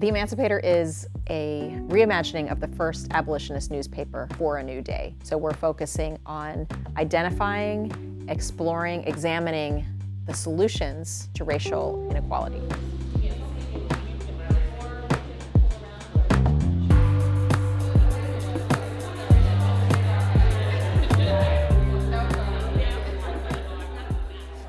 The Emancipator is a reimagining of the first abolitionist newspaper for a new day. So we're focusing on identifying, exploring, examining the solutions to racial inequality.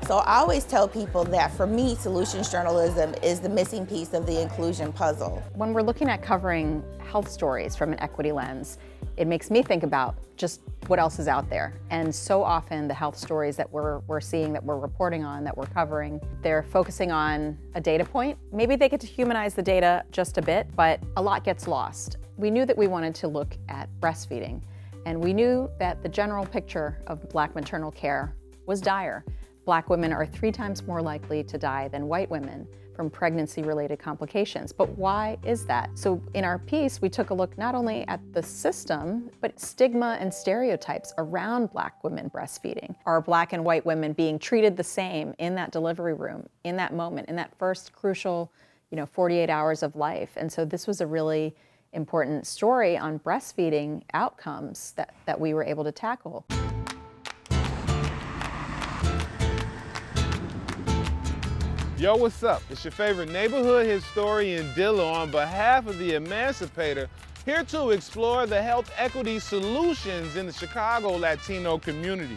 So I always tell people that for me, solutions journalism is the missing piece of the inclusion puzzle. When we're looking at covering health stories from an equity lens, it makes me think about just what else is out there. And so often the health stories that we're seeing, that we're reporting on, that we're covering, they're focusing on a data point. Maybe they get to humanize the data just a bit, but a lot gets lost. We knew that we wanted to look at breastfeeding, and we knew that the general picture of Black maternal care was dire. Black women are 3 times more likely to die than white women from pregnancy-related complications. But why is that? So in our piece, we took a look not only at the system, but stigma and stereotypes around Black women breastfeeding. Are Black and white women being treated the same in that delivery room, in that moment, in that first crucial, 48 hours of life? And so this was a really important story on breastfeeding outcomes that we were able to tackle. Yo, what's up? It's your favorite neighborhood historian, Dilla, on behalf of the Emancipator, here to explore the health equity solutions in the Chicago Latino community.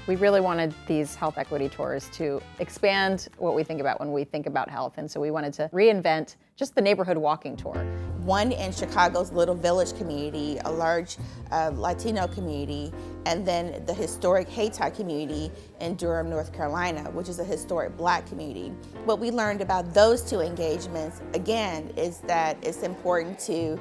We really wanted these health equity tours to expand what we think about when we think about health, and so we wanted to reinvent just the neighborhood walking tour. One in Chicago's Little Village community, a large Latino community, and then the historic Haiti community in Durham, North Carolina, which is a historic Black community. What we learned about those 2 engagements, again, is that it's important to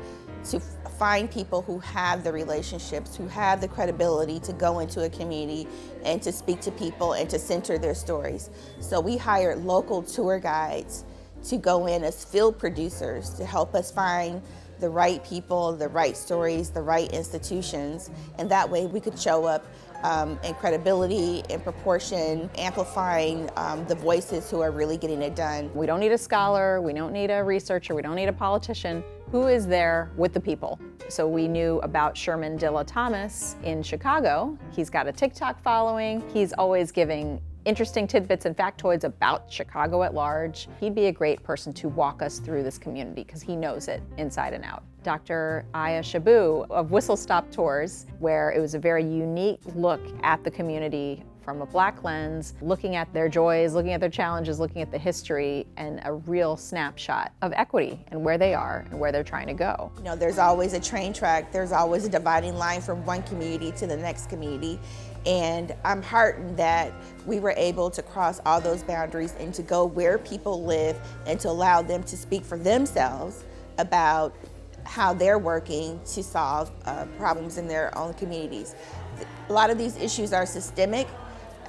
find people who have the relationships, who have the credibility to go into a community and to speak to people and to center their stories. So we hired local tour guides to go in as field producers to help us find the right people, the right stories, the right institutions, and that way we could show up in credibility, in proportion, amplifying the voices who are really getting it done. We don't need a scholar, we don't need a researcher, we don't need a politician. Who is there with the people? So we knew about Sherman Dilla Thomas in Chicago. He's got a TikTok following. He's always giving interesting tidbits and factoids about Chicago at large. He'd be a great person to walk us through this community because he knows it inside and out. Dr. Aya Shabu of Whistle Stop Tours, where it was a very unique look at the community from a Black lens, looking at their joys, looking at their challenges, looking at the history, and a real snapshot of equity and where they are and where they're trying to go. There's always a train track, there's always a dividing line from one community to the next community. And I'm heartened that we were able to cross all those boundaries and to go where people live and to allow them to speak for themselves about how they're working to solve problems in their own communities. A lot of these issues are systemic,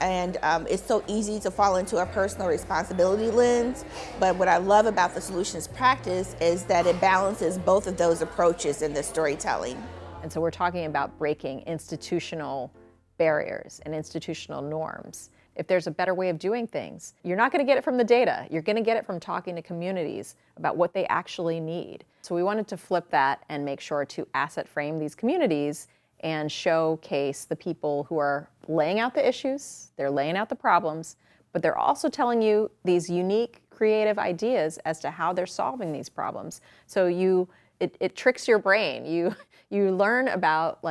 and it's so easy to fall into a personal responsibility lens. But what I love about the solutions practice is that it balances both of those approaches in the storytelling. And so we're talking about breaking institutional barriers and institutional norms. If there's a better way of doing things, you're not going to get it from the data. You're going to get it from talking to communities about what they actually need. So we wanted to flip that and make sure to asset frame these communities and showcase the people who are laying out the issues, they're laying out the problems, but they're also telling you these unique, creative ideas as to how they're solving these problems. So it tricks your brain. You learn about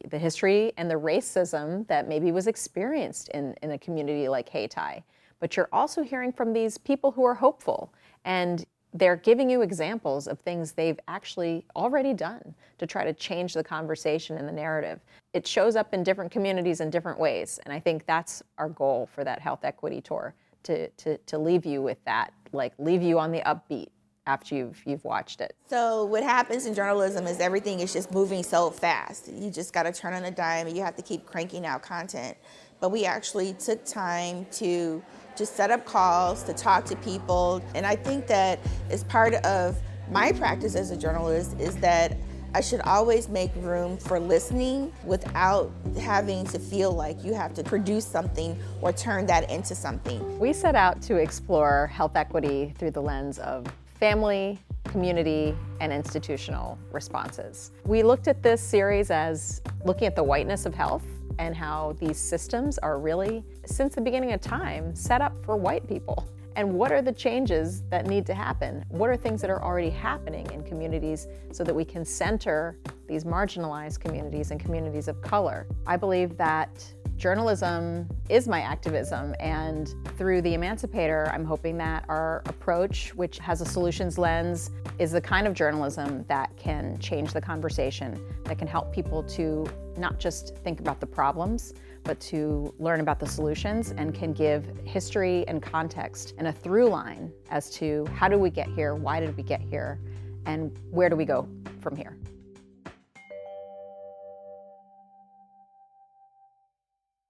the history and the racism that maybe was experienced in a community like Haiti. But you're also hearing from these people who are hopeful, and they're giving you examples of things they've actually already done to try to change the conversation and the narrative. It shows up in different communities in different ways, and I think that's our goal for that health equity tour, to leave you with that, leave you on the upbeat after you've watched it. So what happens in journalism is everything is just moving so fast. You just got to turn on a dime and you have to keep cranking out content. But we actually took time to just set up calls, to talk to people. And I think that as part of my practice as a journalist is that I should always make room for listening without having to feel like you have to produce something or turn that into something. We set out to explore health equity through the lens of family, community, and institutional responses. We looked at this series as looking at the whiteness of health and how these systems are really, since the beginning of time, set up for white people. And what are the changes that need to happen? What are things that are already happening in communities so that we can center these marginalized communities and communities of color? I believe that journalism is my activism, and through the Emancipator, I'm hoping that our approach, which has a solutions lens, is the kind of journalism that can change the conversation, that can help people to not just think about the problems, but to learn about the solutions, and can give history and context and a through line as to how did we get here, why did we get here, and where do we go from here.